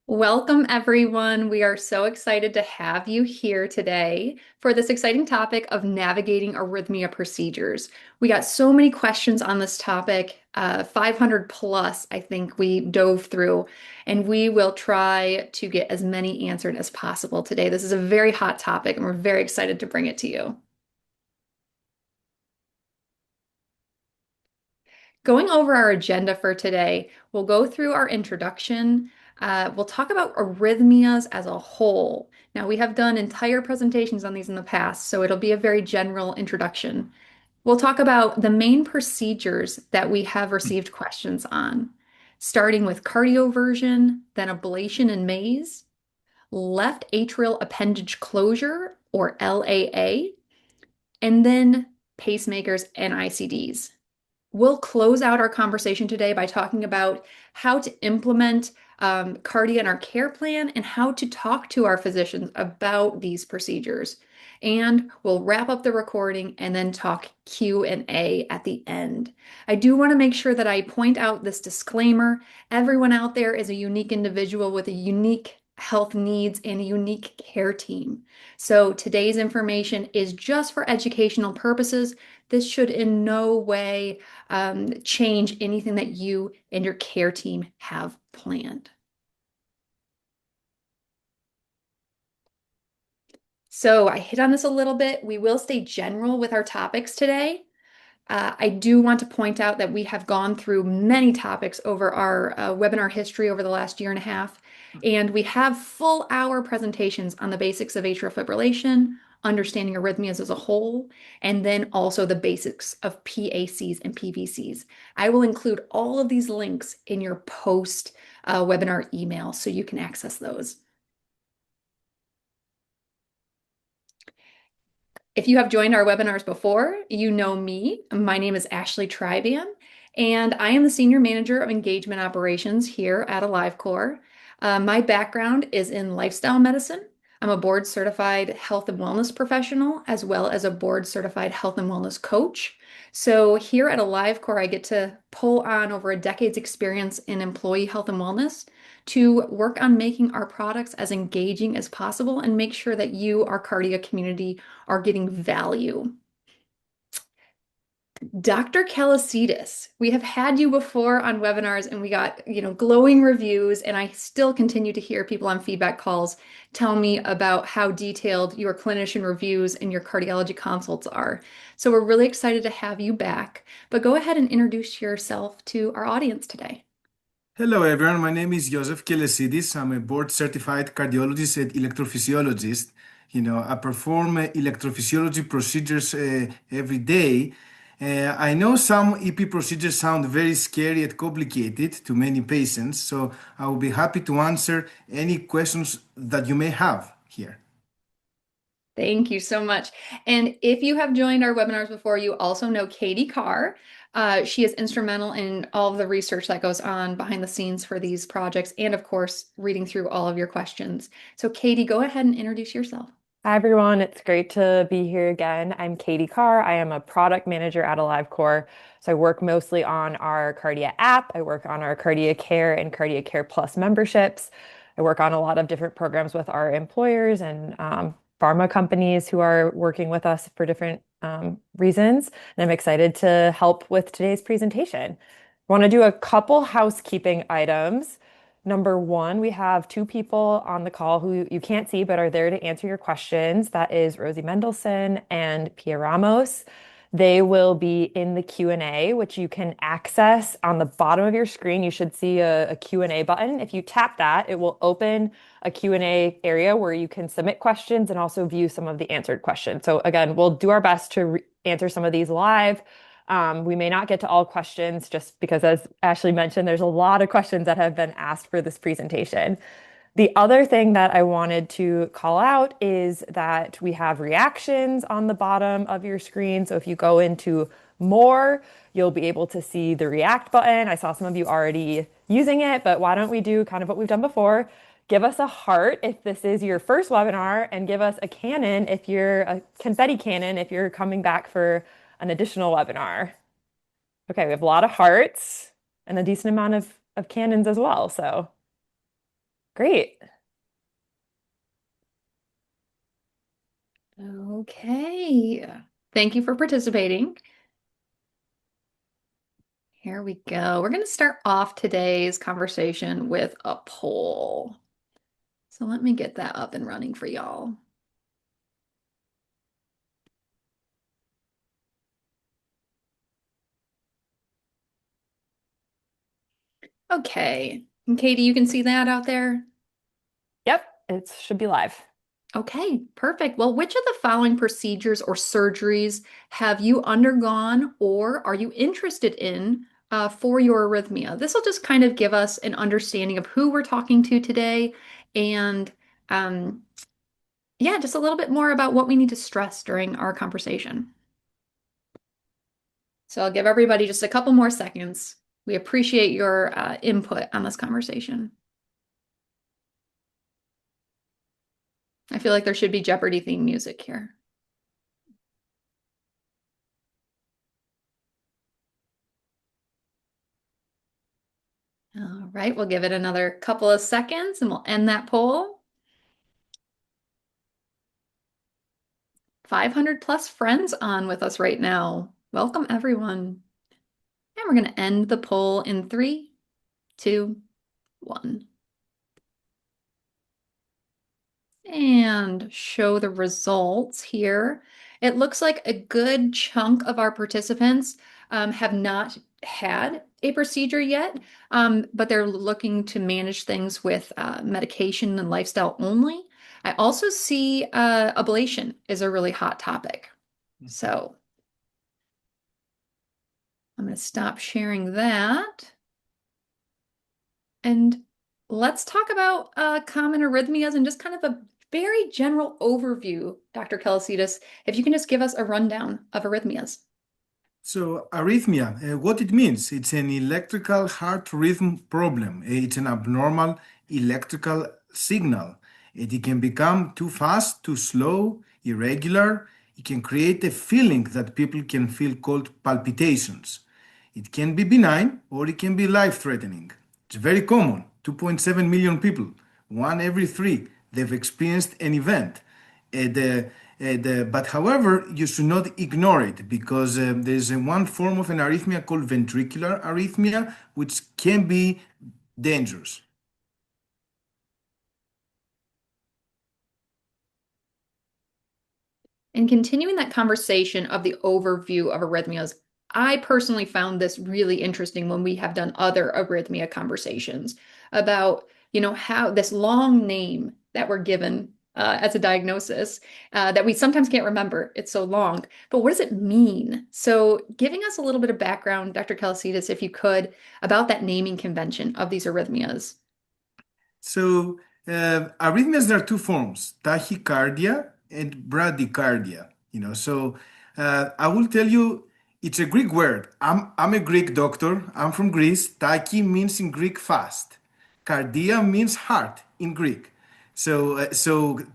Welcome, everyone. We are so excited to have you here today for this exciting topic of navigating arrhythmia procedures. We got so many questions on this topic, 500 plus, I think we dove through, and we will try to get as many answered as possible today. This is a very hot topic, and we're very excited to bring it to you. Going over our agenda for today, we'll go through our introduction. We'll talk about arrhythmias as a whole. Now, we have done entire presentations on these in the past, so it'll be a very general introduction. We'll talk about the main procedures that we have received questions on, starting with cardioversion, then ablation and maze, left atrial appendage closure, or LAA, and then pacemakers and ICDs. We'll close out our conversation today by talking about how to implement Kardia in our care plan and how to talk to our physicians about these procedures. And we'll wrap up the recording and then talk Q&A at the end. I do want to make sure that I point out this disclaimer. Everyone out there is a unique individual with a unique health needs and a unique care team. So today's information is just for educational purposes. This should in no way change anything that you and your care team have planned. So I hit on this a little bit. We will stay general with our topics today. I do want to point out that we have gone through many topics over our webinar history over the last year and a half, and we have full hour presentations on the basics of atrial fibrillation, understanding arrhythmias as a whole, and then also the basics of PACs and PVCs. I will include all of these links in your post webinar email so you can access those. If you have joined our webinars before, you know me. My name is Ashley Triban, and I am the Senior Manager of Engagement Operations here at AliveCore. My background is in lifestyle medicine. I'm a board certified health and wellness professional, as well as a board certified health and wellness coach. So here at AliveCore, I get to pull on over a decade's experience in employee health and wellness to work on making our products as engaging as possible and make sure that you, our Kardia community, are getting value. Dr. Kelesidis, we have had you before on webinars and we got, glowing reviews, and I still continue to hear people on feedback calls tell me about how detailed your clinician reviews and your cardiology consults are. So we're really excited to have you back, but go ahead and introduce yourself to our audience today. Hello, everyone. My name is Iosif Kelesidis. I'm a board certified cardiologist and electrophysiologist. I perform electrophysiology procedures every day. I know some EP procedures sound very scary and complicated to many patients, so I will be happy to answer any questions that you may have here. Thank you so much. And if you have joined our webinars before, you also know Katie Carr. She is instrumental in all of the research that goes on behind the scenes for these projects, and of course, reading through all of your questions. So Katie, go ahead and introduce yourself. Hi, everyone. It's great to be here again. I'm Katie Carr. I am a product manager at AliveCore. So I work mostly on our Kardia app. I work on our Kardia Care and Kardia Care Plus memberships. I work on a lot of different programs with our employers and pharma companies who are working with us for different reasons. And I'm excited to help with today's presentation. I want to do a couple housekeeping items. Number one, we have two people on the call who you can't see but are there to answer your questions. That is Rosie Mendelson and Pia Ramos. They will be in the Q&A, which you can access on the bottom of your screen. You should see a Q&A button. If you tap that, it will open a Q&A area where you can submit questions and also view some of the answered questions. So again, we'll do our best to answer some of these live. We may not get to all questions just because, as Ashley mentioned, there's a lot of questions that have been asked for this presentation. The other thing that I wanted to call out is that we have reactions on the bottom of your screen. So if you go into more, you'll be able to see the react button. I saw some of you already using it, but why don't we do kind of what we've done before? Give us a heart if this is your first webinar, and give us a cannon if you're a confetti cannon if you're coming back for an additional webinar. Okay, we have a lot of hearts and a decent amount of cannons as well. So Great. Okay. Thank you for participating. Here we go. We're going to start off today's conversation with a poll. So let me get that up and running for y'all. Okay. And Katie, you can see that out there? Yep, it should be live. Okay, perfect. Well, which of the following procedures or surgeries have you undergone or are you interested in for your arrhythmia? This will just kind of give us an understanding of who we're talking to today and um, yeah, just a little bit more about what we need to stress during our conversation. So I'll give everybody just a couple more seconds. We appreciate your input on this conversation. I feel like there should be Jeopardy theme music here. All right, we'll give it another couple of seconds and we'll end that poll. 500 plus friends on with us right now. Welcome, everyone. And we're going to end the poll in 3, 2, 1. And show the results here. It looks like a good chunk of our participants have not had a procedure yet, but they're looking to manage things with medication and lifestyle only. I also see ablation is a really hot topic. So I'm going to stop sharing that. And let's talk about common arrhythmias and just kind of a very general overview, Dr. Kelesidis, if you can just give us a rundown of arrhythmias. So, arrhythmia, what it means, it's an electrical heart rhythm problem. It's an abnormal electrical signal. It can become too fast, too slow, irregular. It can create a feeling that people can feel called palpitations. It can be benign or it can be life-threatening. It's very common. 2.7 million people, one every three, they've experienced an event. But however, you should not ignore it because there's one form of an arrhythmia called ventricular arrhythmia, which can be dangerous. And continuing that conversation of the overview of arrhythmias, I personally found this really interesting when we have done other arrhythmia conversations about, how this long name that we're given as a diagnosis that we sometimes can't remember. It's so long. But what does it mean? So, giving us a little bit of background, Dr. Kelesidis, if you could, about that naming convention of these arrhythmias. So, arrhythmias, there are two forms, tachycardia and bradycardia. I will tell you, it's a Greek word. I'm a Greek doctor. I'm from Greece. Tachy means in Greek fast. Cardia means heart in Greek. So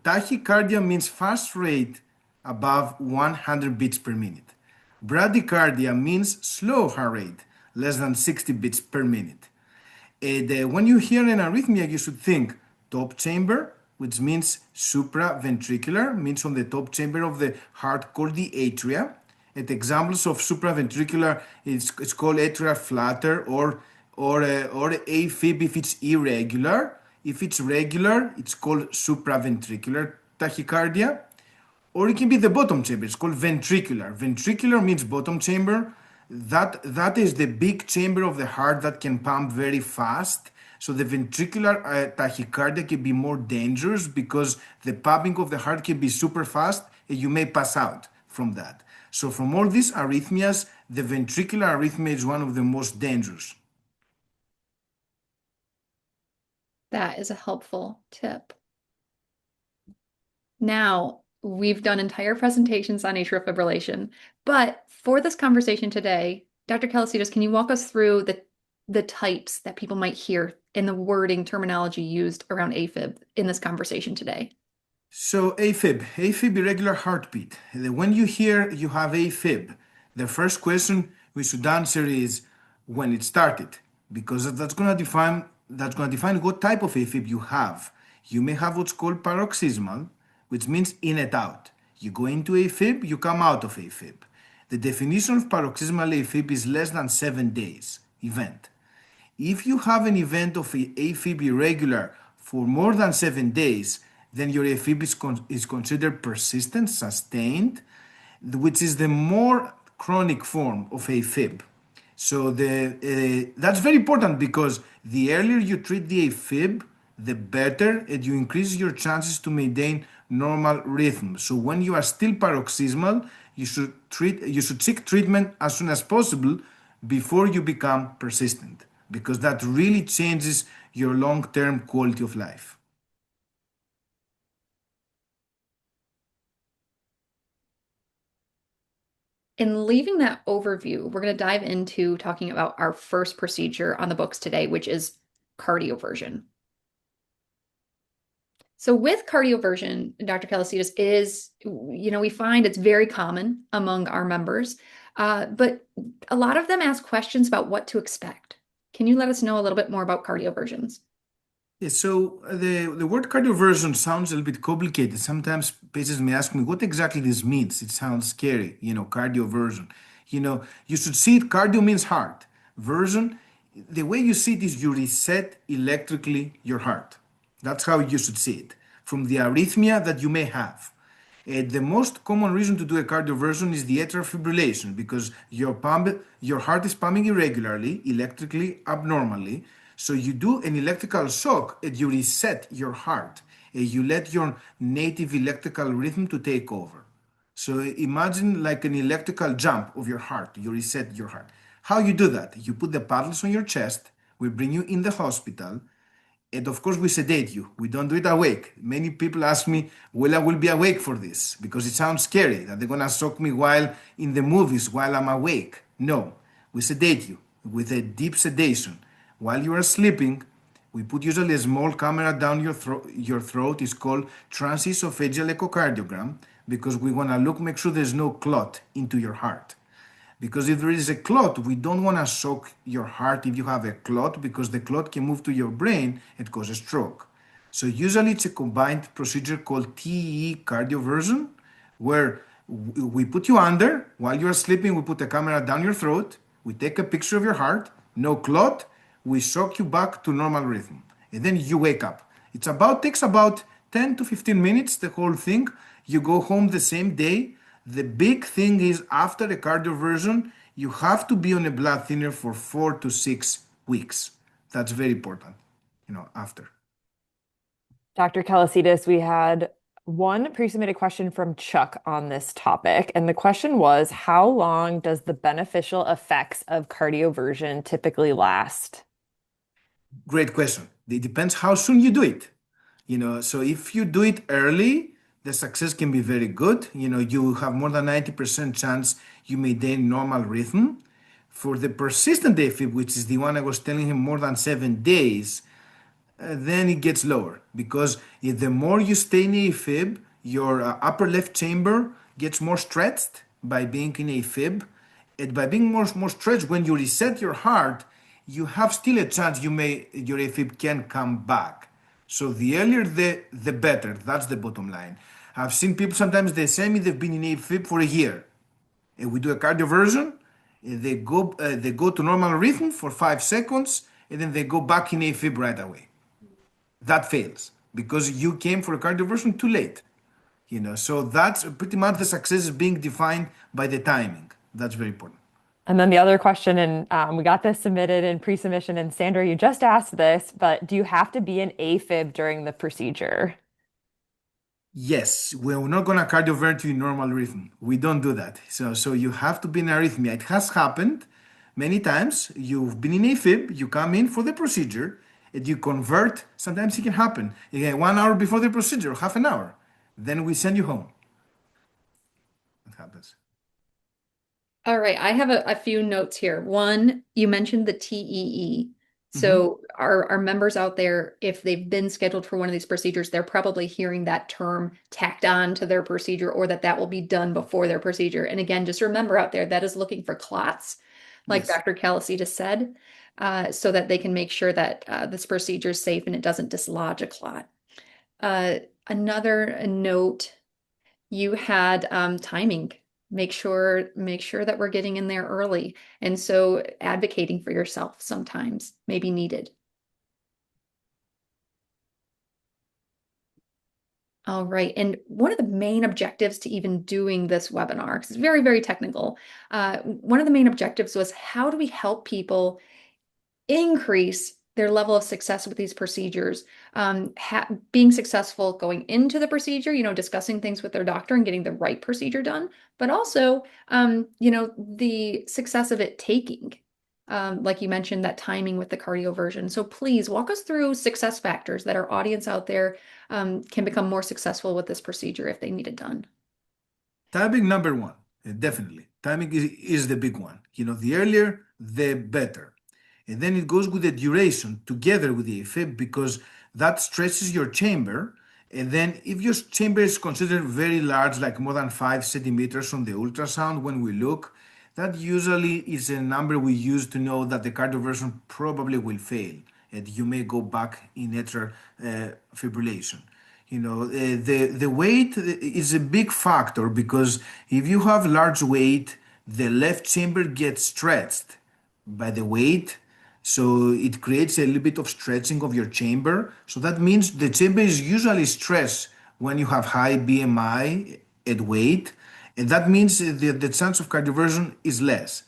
tachycardia means fast rate above 100 beats per minute. Bradycardia means slow heart rate, less than 60 beats per minute. When you hear an arrhythmia, you should think top chamber, which means supraventricular, means on the top chamber of the heart called the atria. And examples of supraventricular it's called atrial flutter or AFib if it's irregular. If it's regular, it's called supraventricular tachycardia. Or it can be the bottom chamber. It's called ventricular. Ventricular means bottom chamber. That is the big chamber of the heart that can pump very fast. So the ventricular tachycardia can be more dangerous because the pumping of the heart can be super fast and you may pass out from that. So from all these arrhythmias, the ventricular arrhythmia is one of the most dangerous. That is a helpful tip. Now, we've done entire presentations on atrial fibrillation, but for this conversation today, Dr. Kelesidis, can you walk us through the types that people might hear in the wording terminology used around AFib in this conversation today? So AFib, irregular heartbeat. When you hear you have AFib, the first question we should answer is when it started, because that's going to define that's going to define what type of AFib you have. You may have what's called paroxysmal, which means in and out. You go into AFib, you come out of AFib. The definition of paroxysmal AFib is less than 7 days event. If you have an event of AFib irregular for more than 7 days, then your AFib is considered persistent, sustained, which is the more chronic form of AFib. So that's very important because the earlier you treat the AFib, the better, and you increase your chances to maintain normal rhythm. So when you are still paroxysmal, you should seek treatment as soon as possible before you become persistent, because that really changes your long-term quality of life. In leaving that overview, we're going to dive into talking about our first procedure on the books today, which is cardioversion. So with cardioversion, Dr. Kelesidis we find it's very common among our members, but a lot of them ask questions about what to expect. Can you let us know a little bit more about cardioversions? Yeah, so the word cardioversion sounds a little bit complicated. Sometimes patients may ask me what exactly this means. It sounds scary, cardioversion. You should see it, cardio means heart. Version, the way you see it is you reset electrically your heart. That's how you should see it, from the arrhythmia that you may have. The most common reason to do a cardioversion is the atrial fibrillation because your heart is pumping irregularly, electrically, abnormally. So you do an electrical shock and you reset your heart. And you let your native electrical rhythm to take over. So imagine like an electrical jump of your heart. You reset your heart. How you do that? You put the paddles on your chest. We bring you in the hospital. And of course, we sedate you. We don't do it awake. Many people ask me, well, I will be awake for this because it sounds scary that they're going to shock me while in the movies while I'm awake. No, we sedate you with a deep sedation. While you are sleeping, we put usually a small camera down your throat. It's called transesophageal echocardiogram because we want to make sure there's no clot into your heart. Because if there is a clot, we don't want to shock your heart if you have a clot because the clot can move to your brain and cause a stroke. So usually it's a combined procedure called TEE cardioversion, where we put you under while you are sleeping. We put a camera down your throat. We take a picture of your heart, no clot. We shock you back to normal rhythm, and then you wake up. Takes about 10 to 15 minutes. The whole thing. You go home the same day. The big thing is after a cardioversion, you have to be on a blood thinner for 4 to 6 weeks. That's very important, after. Dr. Kelesidis, we had one pre-submitted question from Chuck on this topic, and the question was, how long does the beneficial effects of cardioversion typically last? Great question. It depends how soon you do it. So if you do it early, the success can be very good. You have more than 90% chance you maintain normal rhythm. For the persistent AFib, which is the one I was telling him more than 7 days, then it gets lower because the more you stay in AFib, your upper left chamber gets more stretched by being in AFib. And by being more stretched, when you reset your heart, you have still a chance your AFib can come back. So the earlier the better. That's the bottom line. I've seen people sometimes they say me they've been in AFib for a year. And we do a cardioversion, and they go to normal rhythm for 5 seconds, and then they go back in AFib right away. That fails because you came for a cardioversion too late. So that's pretty much the success is being defined by the timing. That's very important. And then the other question, and we got this submitted in pre-submission, and Sandra, you just asked this, but do you have to be in AFib during the procedure? Yes, we're not going to cardiovert you in normal rhythm. We don't do that. So you have to be in arrhythmia. It has happened many times. You've been in AFib, you come in for the procedure, and you convert. Sometimes it can happen. 1 hour before the procedure, half an hour. Then we send you home. That happens. All right, I have a few notes here. One, you mentioned the TEE. Mhm. So our members out there, if they've been scheduled for one of these procedures, they're probably hearing that term tacked on to their procedure or that will be done before their procedure. And again, just remember out there, that is looking for clots, like Yes. Dr. Kelesidis said. so that they can make sure that this procedure is safe and it doesn't dislodge a clot. Uh, Another note, you had timing. Make sure that we're getting in there early. And so advocating for yourself sometimes may be needed. All right. And one of the main objectives to even doing this webinar, because it's very, very technical, one of the main objectives was how do we help people increase their level of success with these procedures, being successful going into the procedure, discussing things with their doctor and getting the right procedure done, but also, the success of it taking, like you mentioned, that timing with the cardioversion. So please walk us through success factors that our audience out there can become more successful with this procedure if they need it done. Timing number one, definitely. Timing is the big one. The earlier, the better. And then it goes with the duration together with the AFib because that stretches your chamber. And then if your chamber is considered very large, like more than 5 centimeters on the ultrasound when we look, that usually is a number we use to know that the cardioversion probably will fail and you may go back in atrial fibrillation. The weight is a big factor because if you have large weight, the left chamber gets stretched by the weight. So it creates a little bit of stretching of your chamber. So that means the chamber is usually stressed when you have high BMI at weight. And that means the chance of cardioversion is less.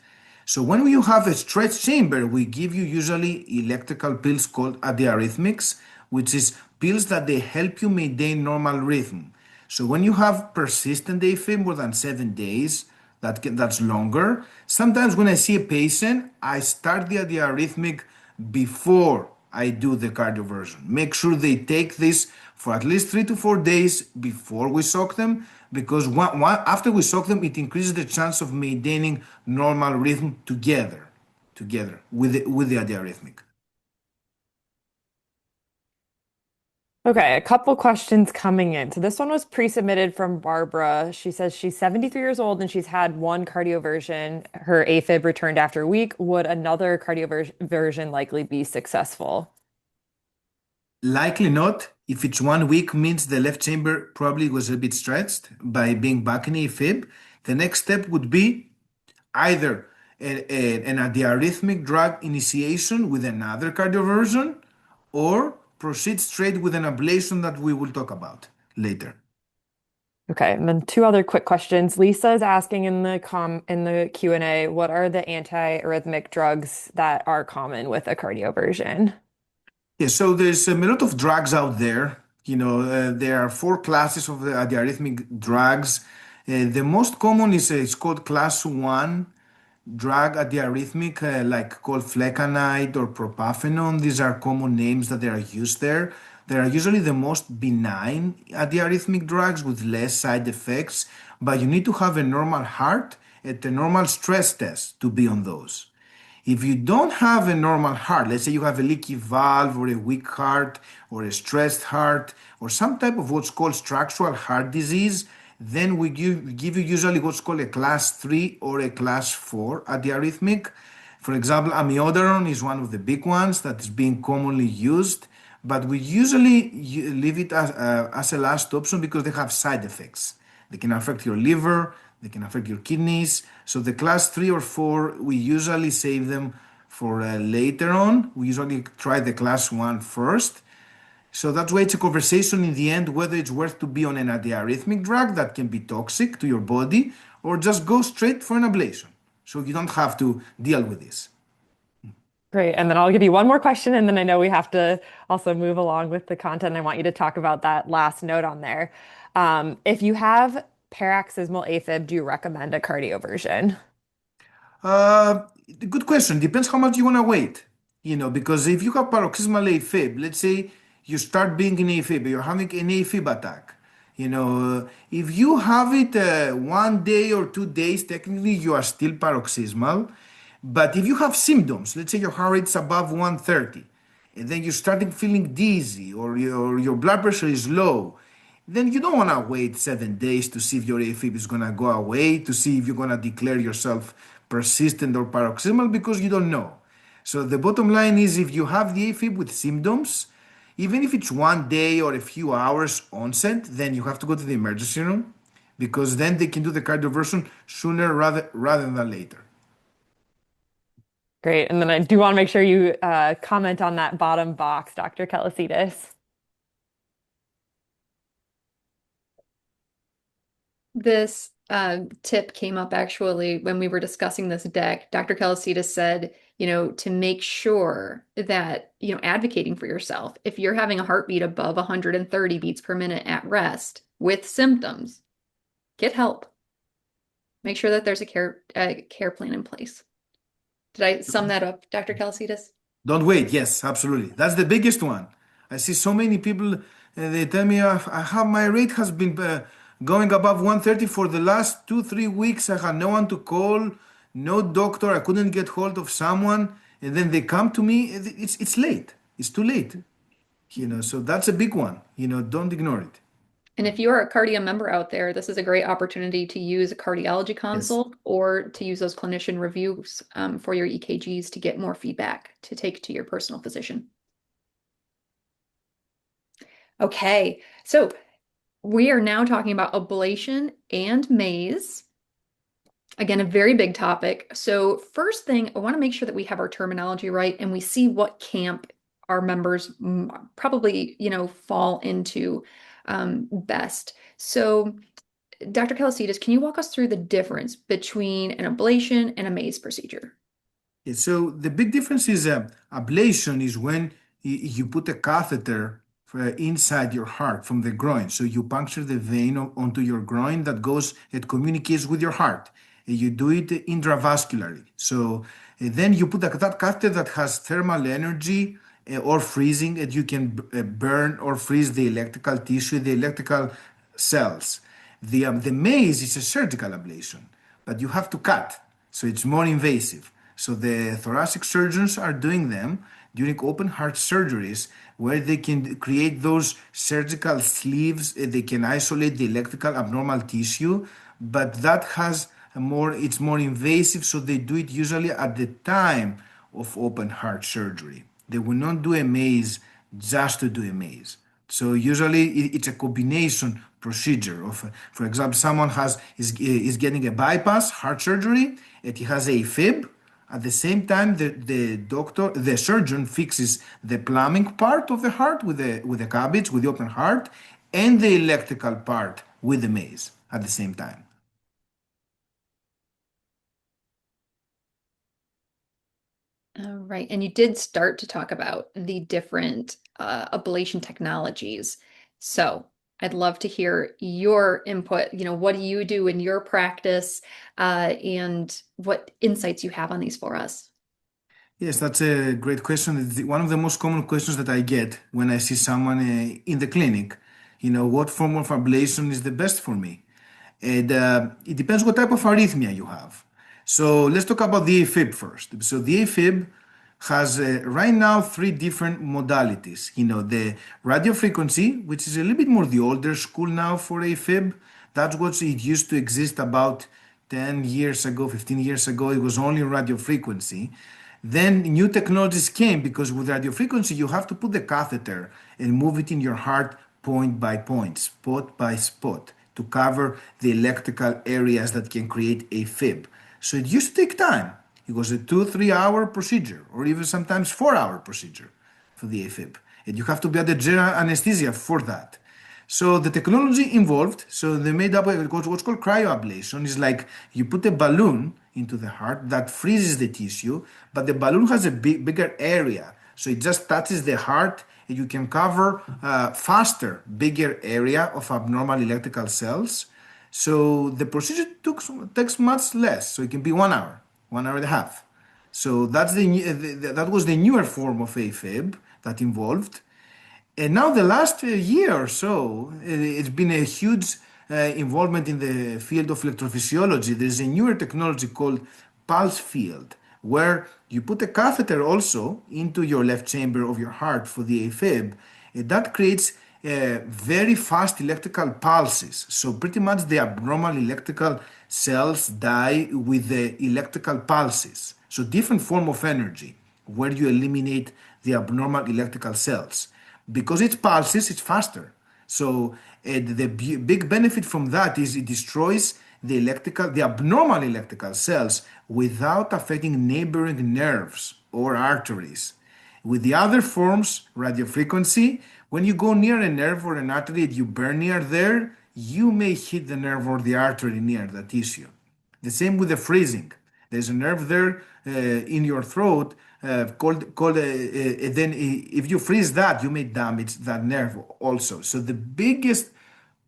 So when you have a stretched chamber, we give you usually electrical pills called antiarrhythmics, which is pills that they help you maintain normal rhythm. So when you have persistent AFib more than 7 days, that's longer. Sometimes when I see a patient, I start the antiarrhythmic before I do the cardioversion. Make sure they take this for at least 3 to 4 days before we soak them, because after we soak them, it increases the chance of maintaining normal rhythm together with the antiarrhythmic. Okay, a couple questions coming in. So this one was pre-submitted from Barbara. She says she's 73 years old and she's had one cardioversion. Her AFib returned after a week. Would another cardioversion likely be successful? Likely not. If it's 1 week, means the left chamber probably was a bit stretched by being back in AFib. The next step would be either an antiarrhythmic drug initiation with another cardioversion or proceed straight with an ablation that we will talk about later. Okay, and then two other quick questions. Lisa is asking in the Q&A, what are the antiarrhythmic drugs that are common with a cardioversion? Yeah, so there's a lot of drugs out there. There are 4 classes of the antiarrhythmic drugs. The most common is it's called class 1 drug antiarrhythmic, like called flecainide or propafenone. These are common names that they are used there. They are usually the most benign antiarrhythmic drugs with less side effects, but you need to have a normal heart and a normal stress test to be on those. If you don't have a normal heart, let's say you have a leaky valve or a weak heart or a stressed heart or some type of what's called structural heart disease, then we give you usually what's called a class 3 or a class 4 antiarrhythmic. For example, amiodarone is one of the big ones that is being commonly used, but we usually leave it as a last option because they have side effects. They can affect your liver, they can affect your kidneys. So the class 3 or 4, we usually save them for later on. We usually try the class 1 first. So that's why it's a conversation in the end whether it's worth to be on an antiarrhythmic drug that can be toxic to your body or just go straight for an ablation. So you don't have to deal with this. Great. And then I'll give you one more question, and then I know we have to also move along with the content. I want you to talk about that last note on there. If you have paroxysmal AFib, do you recommend a cardioversion? Uh, Good question. Depends how much you want to wait. Because if you have paroxysmal AFib, let's say you start being in AFib, you're having an AFib attack. If you have it 1 day or 2 days, technically you are still paroxysmal. But if you have symptoms, let's say your heart rate's above 130, and then you're starting feeling dizzy or your blood pressure is low, then you don't want to wait 7 days to see if your AFib is going to go away, to see if you're going to declare yourself persistent or paroxysmal because you don't know. So the bottom line is if you have the AFib with symptoms, even if it's one day or a few hours onset, then you have to go to the emergency room because then they can do the cardioversion sooner rather than later. Great. And then I do want to make sure you comment on that bottom box, Dr. Kelesidis. This tip came up actually when we were discussing this deck. Dr. Kelesidis said, to make sure that, advocating for yourself. If you're having a heartbeat above 130 beats per minute at rest with symptoms, get help. Make sure that there's a care plan in place. Did I sum that up, Dr. Kelesidis? Don't wait. Yes, absolutely. That's the biggest one. I see so many people, they tell me, my rate has been going above 130 for the last 2, 3 weeks. I had no one to call, no doctor. I couldn't get hold of someone. And then they come to me. It's late. It's too late. So that's a big one. Don't ignore it. And if you are a Kardia member out there, this is a great opportunity to use a cardiology Yes. consult or to use those clinician reviews for your EKGs to get more feedback to take to your personal physician. Okay, so we are now talking about ablation and maze. Again, a very big topic. So first thing, I want to make sure that we have our terminology right and we see what camp our members probably, fall into best. So Dr. Kelesidis, can you walk us through the difference between an ablation and a maze procedure? Yeah, so the big difference is ablation is when you put a catheter inside your heart from the groin. So you puncture the vein onto your groin that goes, it communicates with your heart. You do it intravascularly. So then you put that catheter that has thermal energy or freezing, and you can burn or freeze the electrical tissue, the electrical cells. The maze is a surgical ablation, but you have to cut, so it's more invasive. So the thoracic surgeons are doing them during open heart surgeries where they can create those surgical sleeves. They can isolate the electrical abnormal tissue, but that has it's more invasive, so they do it usually at the time of open heart surgery. They will not do a maze just to do a maze. So usually it's a combination procedure of, for example, someone is getting a bypass heart surgery and he has a fib. At the same time, the surgeon fixes the plumbing part of the heart with the cabbage, with the open heart, and the electrical part with the maze at the same time. All right. And you did start to talk about the different ablation technologies. So I'd love to hear your input. What do you do in your practice, and what insights you have on these for us? Yes, that's a great question. It's one of the most common questions that I get when I see someone in the clinic. What form of ablation is the best for me? And it depends what type of arrhythmia you have. So let's talk about the AFib first. So the AFib has right now three different modalities. The radio frequency, which is a little bit more the older school now for AFib. That's what it used to exist about 10 years ago, 15 years ago. It was only radio frequency. Then new technologies came because with radio frequency, you have to put the catheter and move it in your heart point by point, spot by spot, to cover the electrical areas that can create a fib. So it used to take time. It was a 2, 3 hour procedure, or even sometimes 4 hour procedure for the AFib. And you have to be under general anesthesia for that. So the technology involved, so they made up what's called cryoablation. Is like you put a balloon into the heart that freezes the tissue, but the balloon has a bigger area. So it just touches the heart and you can cover faster, bigger area of abnormal electrical cells. So the procedure takes much less. So it can be 1 hour, 1 hour and a half. So that was the newer form of AFib that involved. And now the last year or so, it's been a huge involvement in the field of electrophysiology. There's a newer technology called pulse field, where you put a catheter also into your left chamber of your heart for the AFib. And that creates very fast electrical pulses. So pretty much the abnormal electrical cells die with the electrical pulses. So different form of energy. where you eliminate the abnormal electrical cells. Because it pulses, it's faster. So the big benefit from that is it destroys the abnormal electrical cells without affecting neighboring nerves or arteries. With the other forms, radiofrequency, when you go near a nerve or an artery and you burn near there, you may hit the nerve or the artery near the tissue. The same with the freezing. There's a nerve there in your throat then if you freeze that, you may damage that nerve also. So the biggest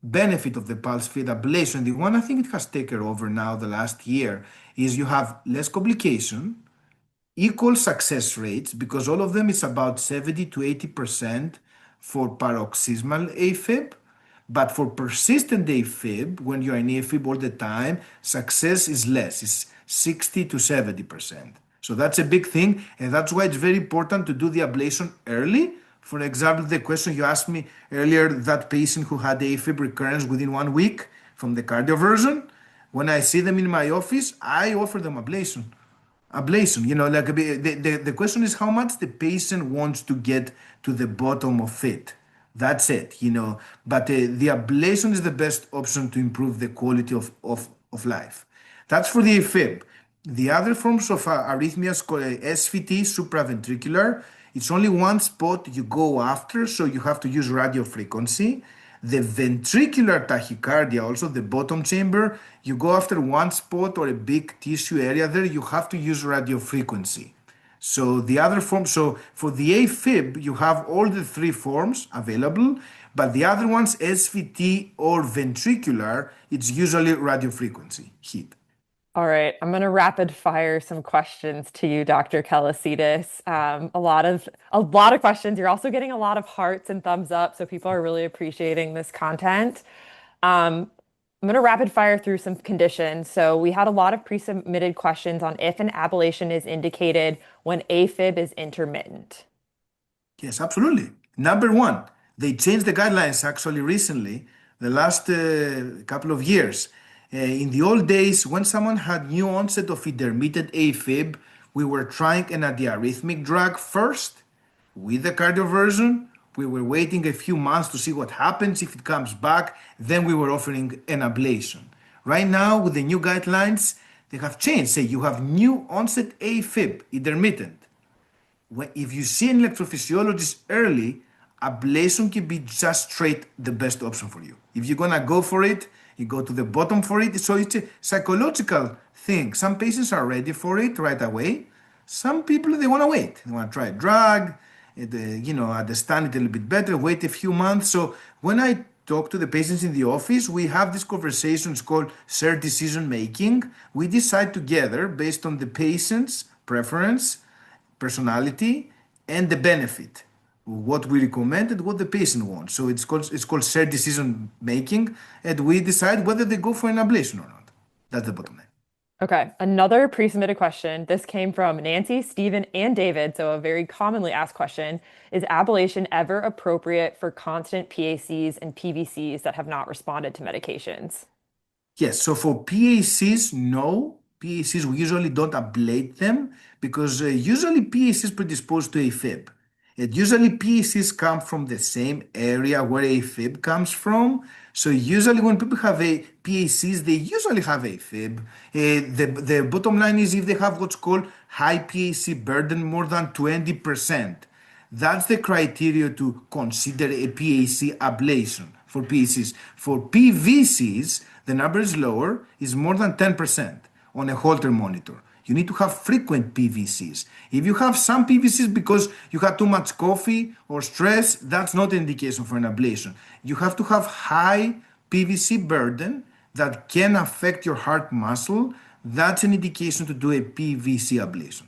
benefit of the pulse field ablation, the one I think it has taken over now the last year, is you have less complication, equal success rates, because all of them is about 70 to 80% for paroxysmal AFib. But for persistent AFib, when you're in AFib all the time, success is less. It's 60 to 70%. So that's a big thing, and that's why it's very important to do the ablation early. For example, the question you asked me earlier, that patient who had AFib recurrence within 1 week from the cardioversion, when I see them in my office, I offer them ablation. Like the question is how much the patient wants to get to the bottom of it. That's it. But the ablation is the best option to improve the quality of life. That's for the AFib. The other forms of arrhythmias called SVT, supraventricular, it's only one spot you go after, so you have to use radiofrequency. The ventricular tachycardia, also the bottom chamber, you go after one spot or a big tissue area there, you have to use radiofrequency. So the other form, so for the AFib, you have all the three forms available, but the other ones, SVT or ventricular, it's usually radiofrequency heat. All right, I'm going to rapid fire some questions to you, Dr. Kelesidis. A lot of questions. You're also getting a lot of hearts and thumbs up, so people are really appreciating this content. I'm going to rapid fire through some conditions. So we had a lot of pre-submitted questions on if an ablation is indicated when AFib is intermittent. Yes, absolutely. Number one, they changed the guidelines actually recently, the last couple of years. In the old days, when someone had new onset of intermittent AFib, we were trying an antiarrhythmic drug first with the cardioversion. We were waiting a few months to see what happens if it comes back. Then we were offering an ablation. Right now, with the new guidelines, they have changed. Say you have new onset AFib, intermittent. If you see an electrophysiologist early, ablation can be just straight the best option for you. If you're gonna go for it, you go to the bottom for it. So it's a psychological thing. Some patients are ready for it right away. Some people, they want to wait. They want to try a drug, understand it a little bit better, wait a few months. So when I talk to the patients in the office, we have these conversations called shared decision making. We decide together based on the patient's preference, personality, and the benefit, what we recommend and what the patient wants. So it's called shared decision making, and we decide whether they go for an ablation or not. That's the bottom line. Okay, another pre-submitted question. This came from Nancy, Stephen, and David, so a very commonly asked question. Is ablation ever appropriate for constant PACs and PVCs that have not responded to medications? Yes, so for PACs, no. PACs, we usually don't ablate them because usually PACs predisposed to AFib. And usually PACs come from the same area where AFib comes from. So usually when people have PACs, they usually have AFib. The bottom line is if they have what's called high PAC burden, more than 20%. That's the criteria to consider a PAC ablation for PACs. For PVCs, the number is lower, is more than 10% on a Holter monitor. You need to have frequent PVCs. If you have some PVCs because you had too much coffee or stress, that's not an indication for an ablation. You have to have high PVC burden that can affect your heart muscle. That's an indication to do a PVC ablation.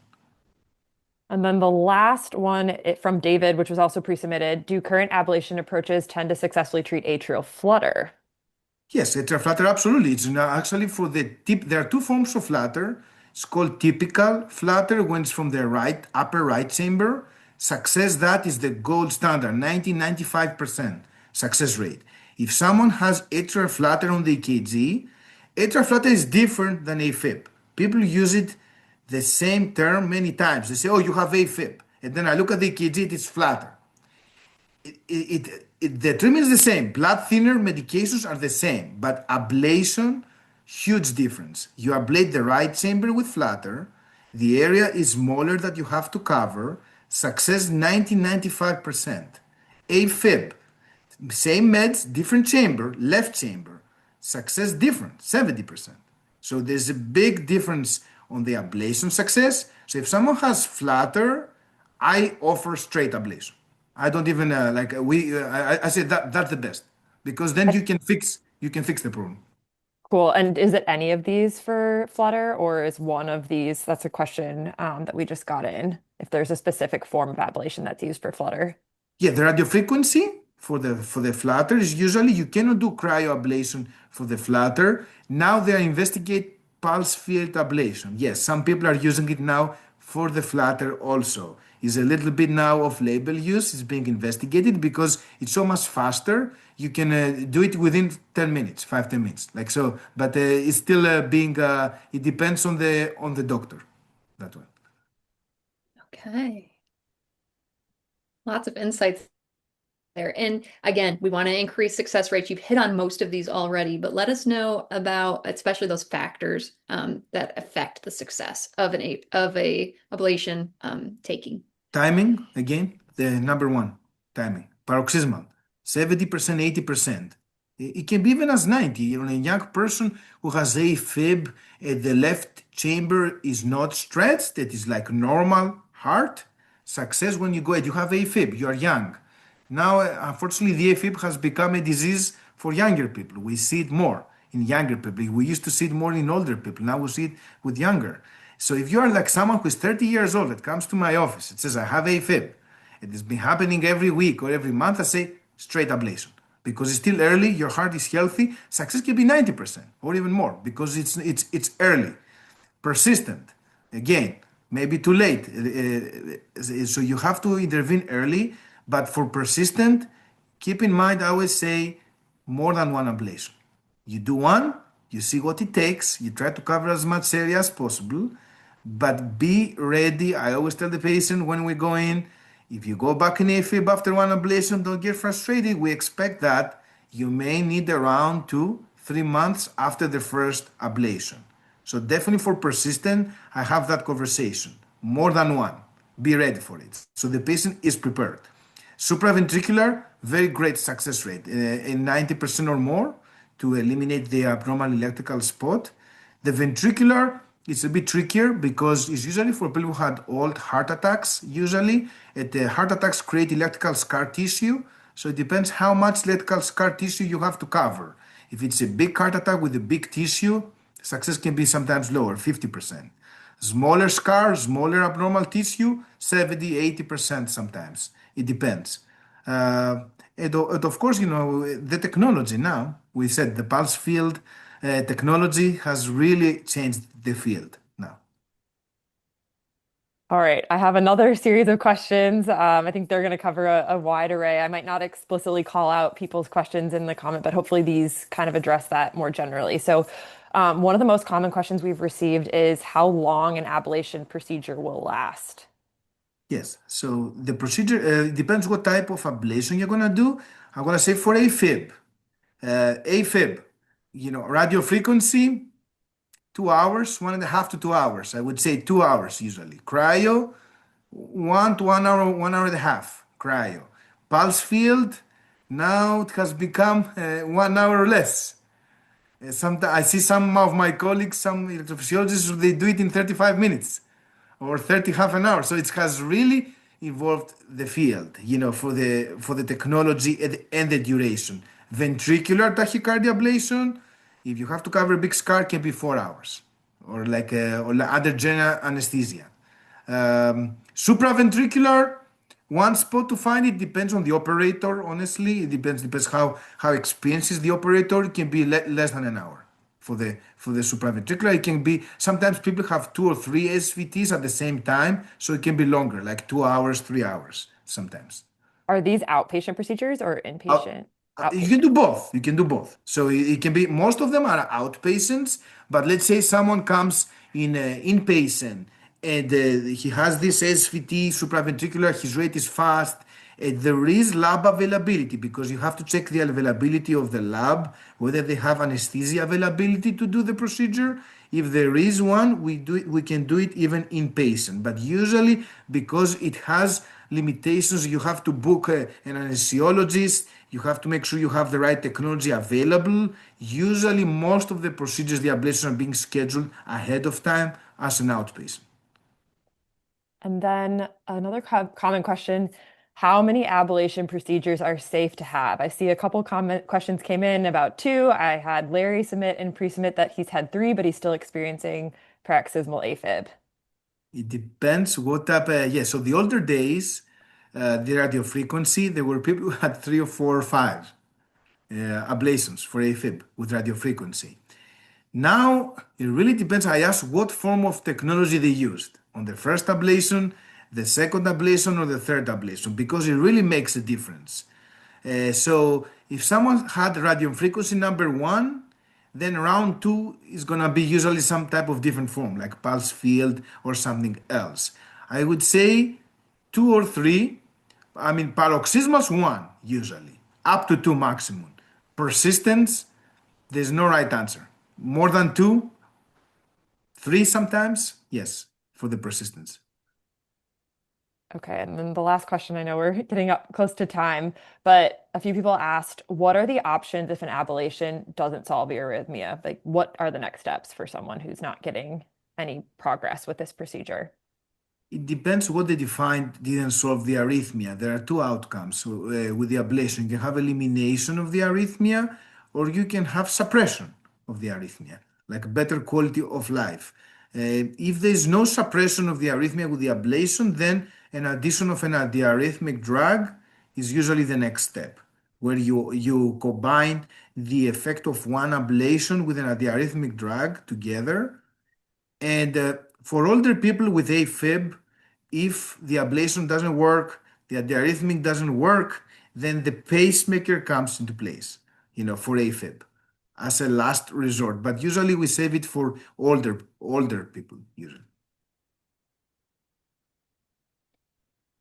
And then the last one from David, which was also pre-submitted, do current ablation approaches tend to successfully treat atrial flutter? Yes, atrial flutter, absolutely. It's actually for the tip. There are two forms of flutter. It's called typical flutter when it's from the upper right chamber. Success, that is the gold standard, 95% success rate. If someone has atrial flutter on the EKG, atrial flutter is different than AFib. People use it the same term many times. They say, oh, you have AFib. And then I look at the EKG, it is flatter. The treatment is the same. Blood thinner medications are the same, but ablation, huge difference. You ablate the right chamber with flutter. The area is smaller that you have to cover. Success 90-95%. AFib, same meds, different chamber, left chamber. Success different, 70%. So there's a big difference on the ablation success. So if someone has flutter, I offer straight ablation. I don't even I say that that's the best because then you can fix the problem. Cool. And is it any of these for Flutter, or is one of these? That's a question that we just got in. If there's a specific form of ablation that's used for Flutter. Yeah, the radio frequency for the flutter is usually you cannot do cryoablation for the flutter. Now they investigate pulse field ablation. Yes, some people are using it now for the flutter also. Is a little bit now of label use. It's being investigated because it's so much faster. You can do it within 10 minutes, 5-10 minutes, like so. But it's still being. It depends on the doctor. That one. Okay. Lots of insights there. And again, we want to increase success rates. You've hit on most of these already, but let us know about especially those factors that affect the success of a ablation taking. Timing, again, the number one timing. Paroxysmal, 70%, 80%. It can be even as 90. You know, a young person who has AFib, the left chamber is not stretched, that is like normal heart. Success when you go, you have AFib, you are young. Now, unfortunately, the AFib has become a disease for younger people. We see it more in younger people. We used to see it more in older people. Now we see it with younger. So if you are like someone who is 30 years old that comes to my office, it says, I have AFib. It has been happening every week or every month. I say, straight ablation. Because it's still early, your heart is healthy. Success can be 90% or even more because it's early, persistent. Again, maybe too late. So you have to intervene early. But for persistent, keep in mind, I always say more than one ablation. You do one, you see what it takes, you try to cover as much area as possible, but be ready. I always tell the patient when we go in, if you go back in AFib after one ablation, don't get frustrated. We expect that you may need around 2-3 months after the first ablation. So definitely for persistent, I have that conversation. More than one. Be ready for it. So the patient is prepared. Supraventricular, very great success rate, in 90% or more to eliminate the abnormal electrical spot. The ventricular, it's a bit trickier because it's usually for people who had old heart attacks. Usually, the heart attacks create electrical scar tissue. So it depends how much electrical scar tissue you have to cover. If it's a big heart attack with a big tissue, success can be sometimes lower, 50%. Smaller scar, smaller abnormal tissue, 70-80% sometimes. It depends. And of course, the technology now, we said the pulse field technology has really changed the field now. All right, I have another series of questions. I think they're going to cover a wide array. I might not explicitly call out people's questions in the comment, but hopefully these kind of address that more generally. So, one of the most common questions we've received is how long an ablation procedure will last. Yes, so the procedure depends what type of ablation you're gonna do. I'm gonna say for AFib, radio frequency, 2 hours, 1.5 to 2 hours. I would say 2 hours usually. Cryo, 1 to 1 hour, 1 hour and a half. Cryo. Pulse field, now it has become 1 hour or less. Sometimes I see some of my colleagues, some electrophysiologists, they do it in 35 minutes or 30 half an hour. So it has really evolved the field, for the technology and the duration. Ventricular tachycardia ablation, if you have to cover a big scar, can be 4 hours, or like other general anesthesia. Supraventricular, one spot to find it depends on the operator. Honestly, it depends how experienced is the operator. It can be less than an hour for the supraventricular. It can be sometimes people have 2 or 3 SVTs at the same time, so it can be longer, like 2 hours, 3 hours sometimes. Are these outpatient procedures or Out- inpatient? you can Outpatient. do both. You can do both. So it can be most of them are outpatients, but let's say someone comes in inpatient and he has this SVT supraventricular, his rate is fast. There is lab availability because you have to check the availability of the lab, whether they have anesthesia availability to do the procedure. If there is one, we can do it even inpatient. But usually, because it has limitations, you have to book an anesthesiologist. You have to make sure you have the right technology available. Usually, most of the procedures, the ablation, are being scheduled ahead of time as an outpatient. And then another common question, how many ablation procedures are safe to have? I see a couple comment questions came in about two. I had Larry submit and pre-submit that he's had three, but he's still experiencing paroxysmal AFib. It depends what type. Yeah, so the older days, the radio frequency, there were people who had three or four or five ablations for AFib with radio frequency. Now, it really depends. I asked what form of technology they used on the first ablation, the second ablation, or the third ablation, because it really makes a difference. So if someone had radium frequency number one, then round two is going to be usually some type of different form, like pulse field or something else. I would say two or three. I mean, paroxysmals one, usually, up to two maximum. Persistence, there's no right answer. More than two, three sometimes, yes, for the persistence. Okay, and then the last question, I know we're getting up close to time, but a few people asked, what are the options if an ablation doesn't solve your arrhythmia? Like, what are the next steps for someone who's not getting any progress with this procedure? It depends what they defined didn't solve the arrhythmia. There are two outcomes. So, with the ablation. You can have elimination of the arrhythmia, or you can have suppression of the arrhythmia, like better quality of life. If there's no suppression of the arrhythmia with the ablation, then an addition of an antiarrhythmic drug is usually the next step, where you combine the effect of one ablation with an antiarrhythmic drug together. And for older people with AFib, if the ablation doesn't work, the arrhythmic doesn't work, then the pacemaker comes into place, for AFib as a last resort. But usually we save it for older people, usually.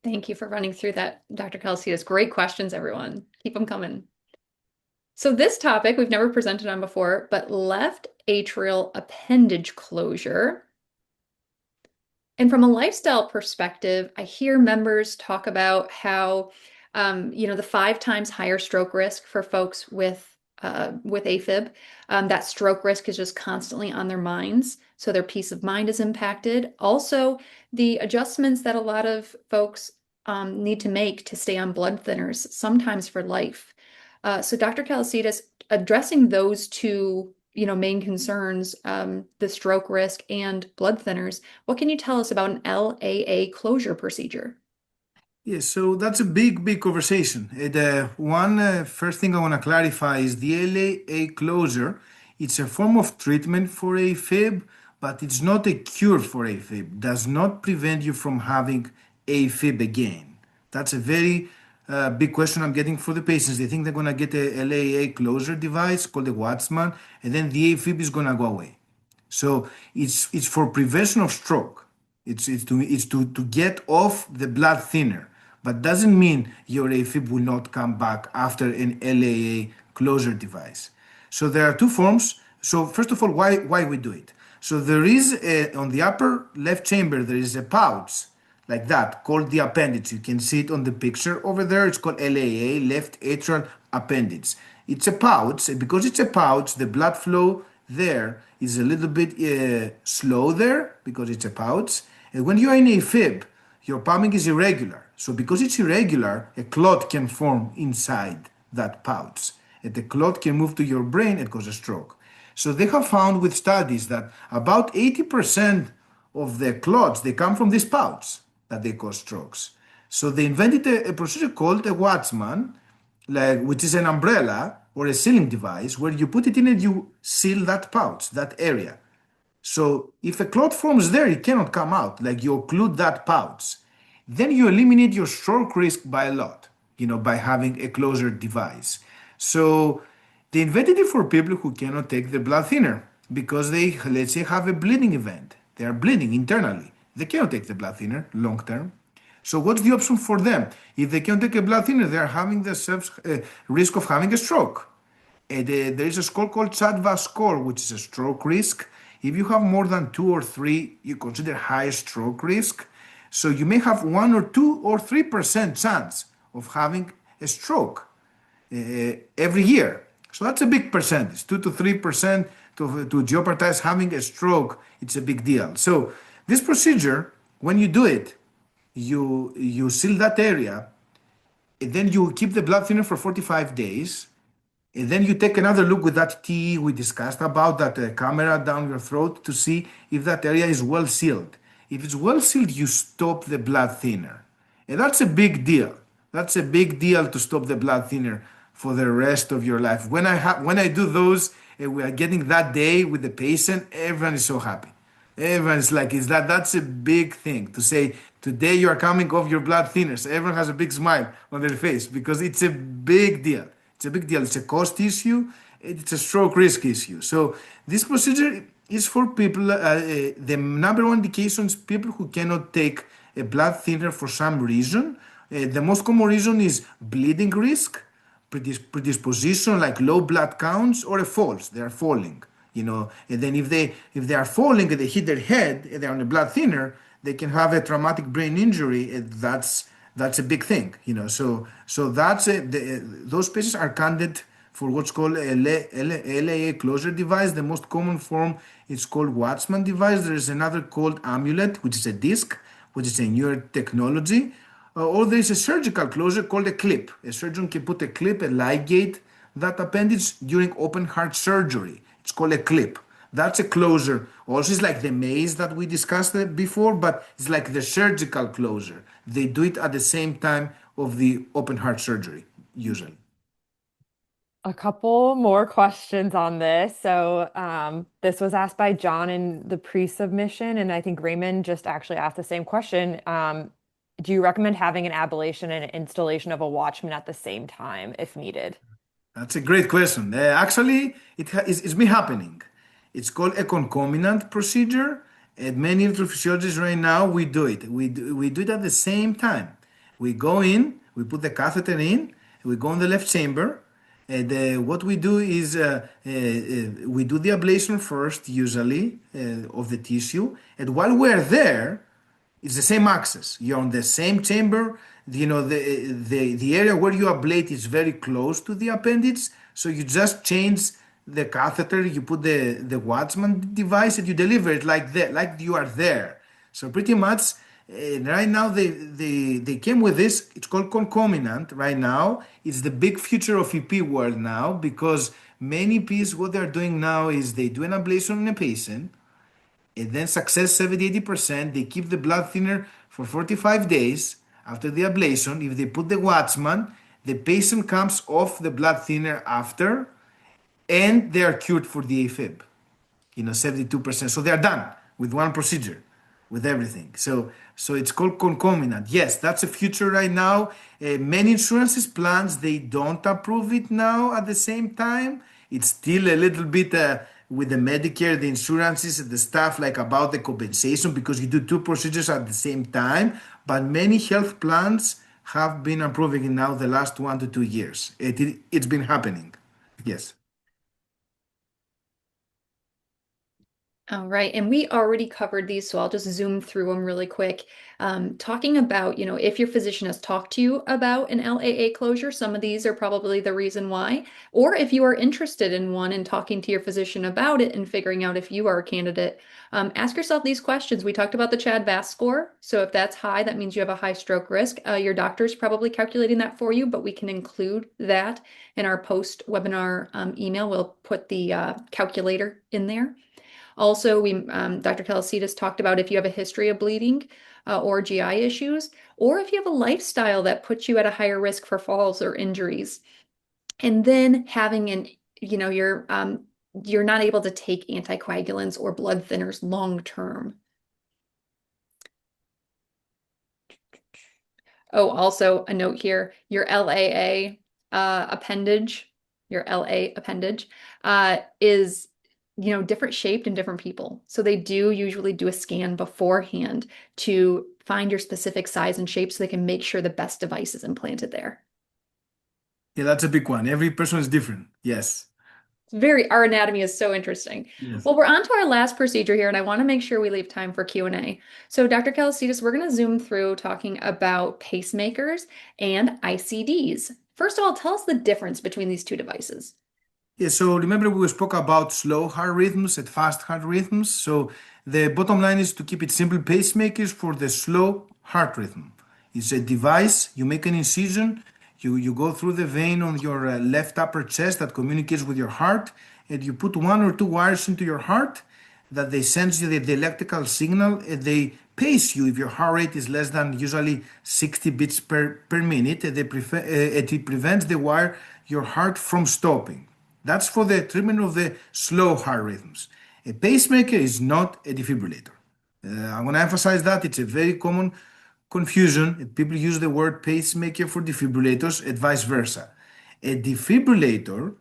Thank you for running through that, Dr. Kelesidis. Great questions, everyone. Keep them coming. So this topic we've never presented on before, but left atrial appendage closure. And from a lifestyle perspective, I hear members talk about how, the 5 times higher stroke risk for folks with AFib. That stroke risk is just constantly on their minds, so their peace of mind is impacted. Also, the adjustments that a lot of folks need to make to stay on blood thinners, sometimes for life. So Dr. Kelesidis, addressing those two main concerns, the stroke risk and blood thinners, what can you tell us about an LAA closure procedure? Yes, so that's a big conversation. One first thing I want to clarify is the LAA closure. It's a form of treatment for AFib, but it's not a cure for AFib. Does not prevent you from having AFib again. That's a very big question I'm getting for the patients. They think they're going to get a LAA closure device called a Watchman, and then the AFib is going to go away. So it's for prevention of stroke. It's to get off the blood thinner, but doesn't mean your AFib will not come back after an LAA closure device. So there are two forms. So first of all, why we do it? So there is on the upper left chamber there is a pouch like that called the appendage. You can see it on the picture over there. It's called LAA, left atrial appendage. It's a pouch, and because it's a pouch, the blood flow there is a little bit slow there because it's a pouch. And when you are in AFib, your pumping is irregular. So because it's irregular, a clot can form inside that pouch. And the clot can move to your brain and cause a stroke. So they have found with studies that about 80% of the clots, they come from this pouch that they cause strokes. So they invented a procedure called a Watchman, which is an umbrella or a sealing device where you put it in and you seal that pouch, that area. So if a clot forms there, it cannot come out. Like you occlude that pouch. Then you eliminate your stroke risk by a lot, by having a closure device. So they invented it for people who cannot take the blood thinner because they, let's say, have a bleeding event. They are bleeding internally They cannot take the blood thinner long term. So what's the option for them? If they can't take a blood thinner, they are having the risk of having a stroke. And there is a score called CHA2DS score, which is a stroke risk. If you have more than two or three, you consider high stroke risk. So you may have 1 or 2 or 3% chance of having a stroke every year. So that's a big percentage, 2 to 3% to jeopardize having a stroke. It's a big deal. So this procedure, when you do it, you seal that area, and then you keep the blood thinner for 45 days. And then you take another look with that TE we discussed about, that camera down your throat, to see if that area is well sealed. If it's well sealed, you stop the blood thinner. And that's a big deal. That's a big deal to stop the blood thinner for the rest of your life. When I do those, we are getting that day with the patient, everyone is so happy. Everyone's like, is that's a big thing to say, today you are coming off your blood thinners. Everyone has a big smile on their face because it's a big deal. It's a big deal. It's a cost issue. It's a stroke risk issue. So this procedure is for people. The number one indication is people who cannot take a blood thinner for some reason. The most common reason is bleeding risk, predisposition like low blood counts, or a falls. They are falling. And then if they are falling and they hit their head and they're on a blood thinner, they can have a traumatic brain injury. And that's a big thing. So those patients are candidate for what's called a LAA Closure device. The most common form is called Watchman device. There is another called Amulet, which is a disc, which is a newer technology. Or there is a surgical closure called a clip. A surgeon can put a clip, a ligate that appendage during open heart surgery. It's called a clip. That's a closure. Also, it's like the maze that we discussed before, but it's like the surgical closure. They do it at the same time of the open heart surgery, usually. A couple more questions on this. So, this was asked by John in the pre-submission, and I think Raymond just actually asked the same question. Do you recommend having an ablation and an installation of a Watchman at the same time if needed? That's a great question. Actually, it's been happening. It's called a concomitant procedure. And many electrophysiologists right now, we do it. We do it at the same time. We go in, we put the catheter in, we go in the left chamber, and what we do is we do the ablation first, usually, of the tissue. And while we're there, it's the same access. You're on the same chamber. The area where you ablate is very close to the appendage. So you just change the catheter, you put the Watchman device, and you deliver it like that, like you are there. So pretty much right now they came with this. It's called concomitant right now. It's the big future of EP world now, because many EPs, what they're doing now is they do an ablation on a patient, and then success 70-80%. They keep the blood thinner for 45 days after the ablation. If they put the Watchman, the patient comes off the blood thinner after, and they are cured for the AFib. 72%. So they are done with one procedure, with everything. So it's called concomitant. Yes, that's a future right now. Many insurances plans, they don't approve it now at the same time. It's still a little bit with the Medicare, the insurances, and the stuff like about the compensation, because you do two procedures at the same time. But many health plans have been approving it now the last 1 to 2 years. It's been happening. Yes. All right, and we already covered these, so I'll just zoom through them really quick. Talking about, if your physician has talked to you about an LAA closure, some of these are probably the reason why. Or if you are interested in one and talking to your physician about it and figuring out if you are a candidate, ask yourself these questions. We talked about the CHA2DS score. So if that's high, that means you have a high stroke risk. Your doctor's probably calculating that for you, but we can include that in our post-webinar email. We'll put the calculator in there. Also, Dr. Kelesidis talked about if you have a history of bleeding or GI issues, or if you have a lifestyle that puts you at a higher risk for falls or injuries. And then having you're not able to take anticoagulants or blood thinners long term. Oh, also a note here, your LAA appendage, is different shaped in different people. So they do usually do a scan beforehand to find your specific size and shape so they can make sure the best device is implanted there. Yeah, that's a big one. Every person is different. Yes. Our anatomy is so interesting. Yes. Well, we're on to our last procedure here, and I want to make sure we leave time for Q&A. So, Dr. Kelesidis, we're going to zoom through talking about pacemakers and ICDs. First of all, tell us the difference between these two devices. Yeah, so remember we spoke about slow heart rhythms and fast heart rhythms. So the bottom line is to keep it simple. Pacemakers for the slow heart rhythm. It's a device, you make an incision, you go through the vein on your left upper chest that communicates with your heart, and you put one or two wires into your heart that they send you the electrical signal, and they pace you if your heart rate is less than usually 60 beats per minute, and it prevents the wire, your heart from stopping. That's for the treatment of the slow heart rhythms. A pacemaker is not a defibrillator. I'm going to emphasize that it's a very common confusion. People use the word pacemaker for defibrillators and vice versa. A defibrillator,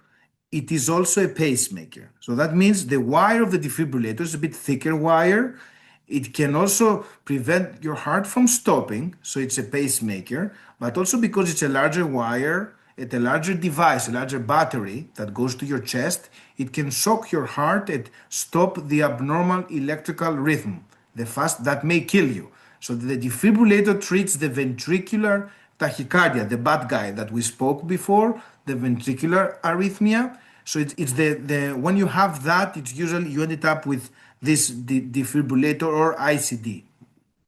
it is also a pacemaker. So that means the wire of the defibrillator is a bit thicker wire. It can also prevent your heart from stopping, so it's a pacemaker, but also because it's a larger wire, at a larger device, a larger battery that goes to your chest, it can shock your heart and stop the abnormal electrical rhythm, the fast that may kill you. So the defibrillator treats the ventricular tachycardia, the bad guy that we spoke before, the ventricular arrhythmia. So it's the when you have that, it's usually you ended up with this defibrillator or ICD,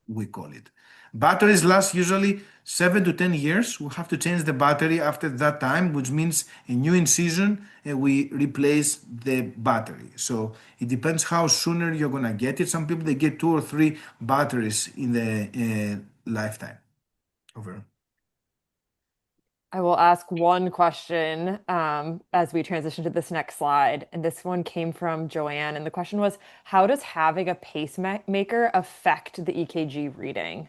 we call it. Batteries last usually 7 to 10 years. We have to change the battery after that time, which means a new incision and we replace the battery. So it depends how sooner you're gonna get it. Some people they get 2 or 3 batteries in the lifetime. Over. I will ask one question as we transition to this next slide. And this one came from Joanne. And the question was, how does having a pacemaker affect the EKG reading?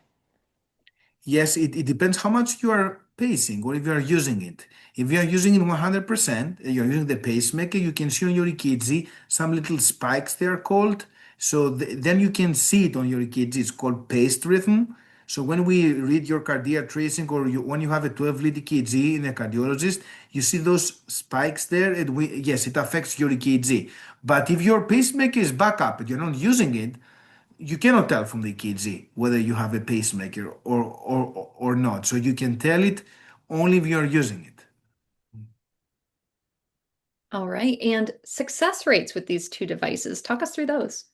Yes, it depends how much you are pacing or if you are using it. If you are using it 100%, you're using the pacemaker, you can see on your EKG some little spikes they are called. So then you can see it on your EKG. It's called paced rhythm. So when we read your cardiac tracing or when you have a 12-lead EKG in a cardiologist, you see those spikes there, and yes, it affects your EKG. But if your pacemaker is back up and you're not using it, you cannot tell from the EKG whether you have a pacemaker or not. So you can tell it only if you are using it. All right. And success rates with these two devices. Talk us through those.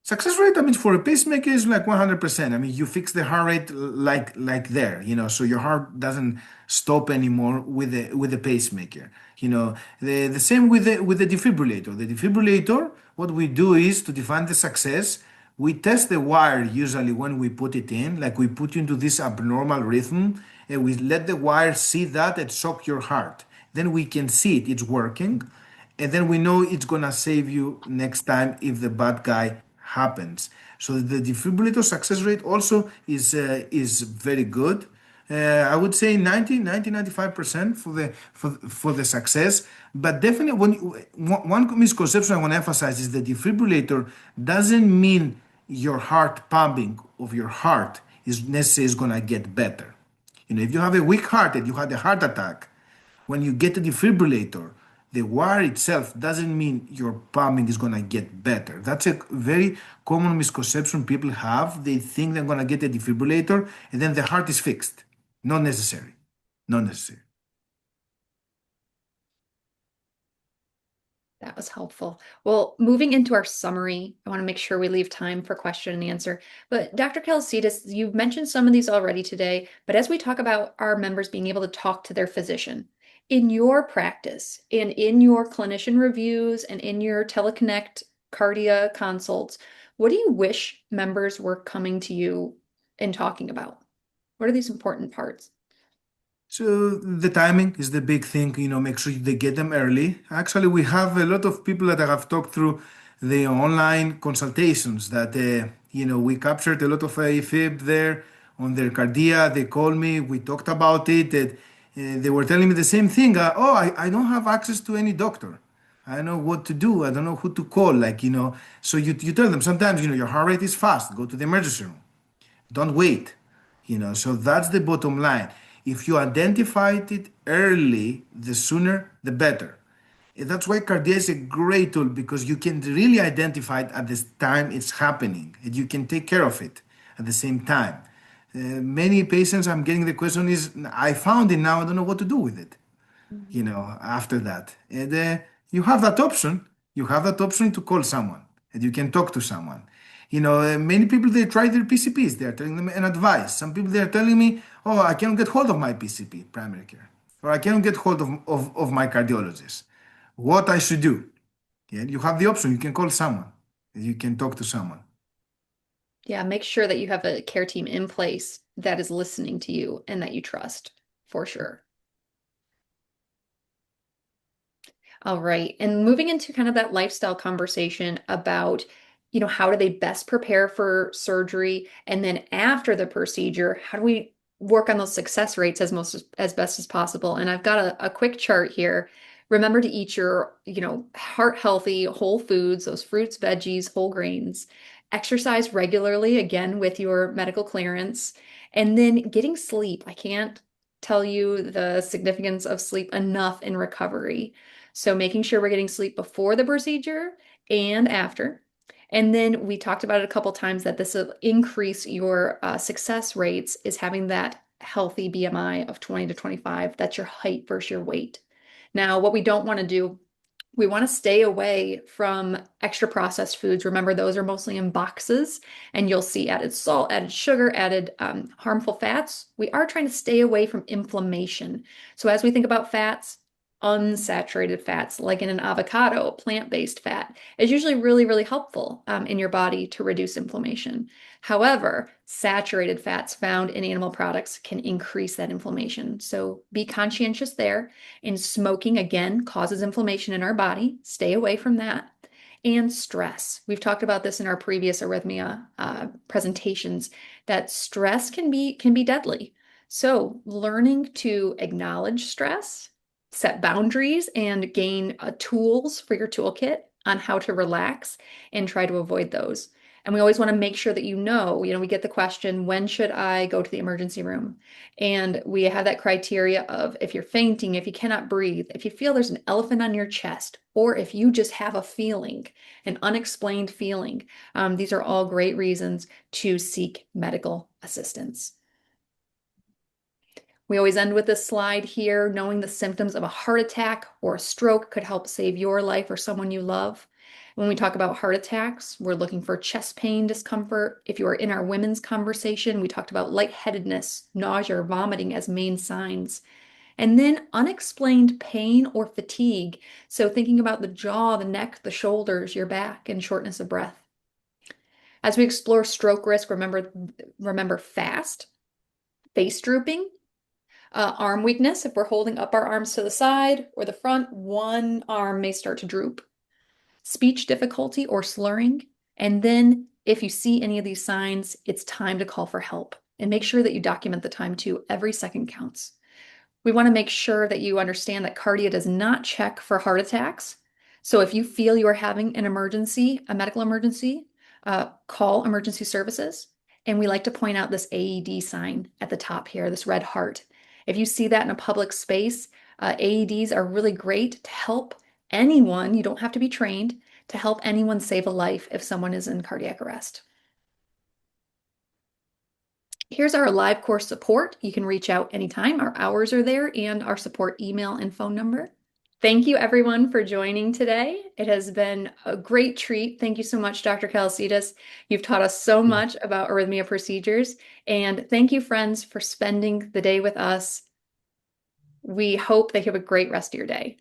Success rate, I mean, for a pacemaker is like 100%. I mean, you fix the heart rate like there, so your heart doesn't stop anymore with the pacemaker. The same with the defibrillator. The defibrillator, what we do is to define the success, we test the wire usually when we put it in, like we put you into this abnormal rhythm, and we let the wire see that and shock your heart. Then we can see it's working, and then we know it's gonna save you next time if the bad guy happens. So the defibrillator success rate also is very good. I would say 95% for the success. But definitely, one misconception I want to emphasize is the defibrillator doesn't mean your heart pumping of your heart is necessarily going to get better. If you have a weak heart and you had a heart attack, when you get a defibrillator, the wire itself doesn't mean your pumping is going to get better. That's a very common misconception people have. They think they're going to get a defibrillator and then the heart is fixed. Not necessary. Not necessary. That was helpful. Well, moving into our summary, I want to make sure we leave time for question and answer. But Dr. Kelesidis, you've mentioned some of these already today, but as we talk about our members being able to talk to their physician, in your practice and in your clinician reviews and in your teleconnect Kardia consults, what do you wish members were coming to you and talking about? What are these important parts? So the timing is the big thing, make sure they get them early. Actually, we have a lot of people that I have talked through the online consultations that, we captured a lot of AFib there on their Kardia. They called me, we talked about it, and they were telling me the same thing. I don't have access to any doctor. I don't know what to do. I don't know who to call. So you tell them sometimes, your heart rate is fast. Go to the emergency room. Don't wait. So that's the bottom line. If you identified it early, the sooner, the better. That's why Cardia is a great tool because you can really identify it at the time it's happening and you can take care of it at the same time. Many patients, I'm getting the question is, I found it now, I don't know what to do with it after that. And you have that option. You have that option to call someone and you can talk to someone. Many people, they try their PCPs. They're telling them an advice. Some people, they're telling me, oh, I cannot get hold of my PCP, primary care, or I cannot get hold of my cardiologist. What I should do? Yeah, you have the option. You can call someone. You can talk to someone. Yeah, make sure that you have a care team in place that is listening to you and that you trust for sure. All right. And moving into kind of that lifestyle conversation about, how do they best prepare for surgery? And then after the procedure, how do we work on those success rates as best as possible? And I've got a quick chart here. Remember to eat your, heart healthy whole foods, those fruits, veggies, whole grains. Exercise regularly, again, with your medical clearance. And then getting sleep. I can't tell you the significance of sleep enough in recovery. So making sure we're getting sleep before the procedure and after. And then we talked about it a couple times that this will increase your success rates is having that healthy BMI of 20 to 25. That's your height versus your weight. Now, what we don't want to do, we want to stay away from extra processed foods. Remember, those are mostly in boxes, and you'll see added salt, added sugar, added harmful fats. We are trying to stay away from inflammation. So as we think about fats, unsaturated fats, like in an avocado, plant-based fat, is usually really, really helpful in your body to reduce inflammation. However, saturated fats found in animal products can increase that inflammation. So be conscientious there. And smoking, again, causes inflammation in our body. Stay away from that. And stress. We've talked about this in our previous arrhythmia presentations, that stress can be deadly. So learning to acknowledge stress, set boundaries, and gain tools for your toolkit on how to relax and try to avoid those. And we always want to make sure that we get the question, when should I go to the emergency room? And we have that criteria of if you're fainting, if you cannot breathe, if you feel there's an elephant on your chest, or if you just have a feeling, an unexplained feeling. These are all great reasons to seek medical assistance. We always end with this slide here. Knowing the symptoms of a heart attack or a stroke could help save your life or someone you love. When we talk about heart attacks, we're looking for chest pain, discomfort. If you are in our women's conversation, we talked about lightheadedness, nausea, or vomiting as main signs. And then unexplained pain or fatigue. So thinking about the jaw, the neck, the shoulders, your back, and shortness of breath. As we explore stroke risk, remember fast, face drooping, arm weakness. If we're holding up our arms to the side or the front, one arm may start to droop. Speech difficulty or slurring. And then if you see any of these signs, it's time to call for help. And make sure that you document the time too. Every second counts. We want to make sure that you understand that Kardia does not check for heart attacks. So if you feel you are having an emergency, a medical emergency, call emergency services. And we like to point out this AED sign at the top here, this red heart. If you see that in a public space, AEDs are really great to help anyone, you don't have to be trained, to help anyone save a life if someone is in cardiac arrest. Here's our live course support. You can reach out anytime. Our hours are there and our support email and phone number. Thank you everyone for joining today. It has been a great treat. Thank you so much, Dr. Kelesidis. You've taught us so much about arrhythmia procedures. And thank you, friends, for spending the day with us. We hope that you have a great rest of your day.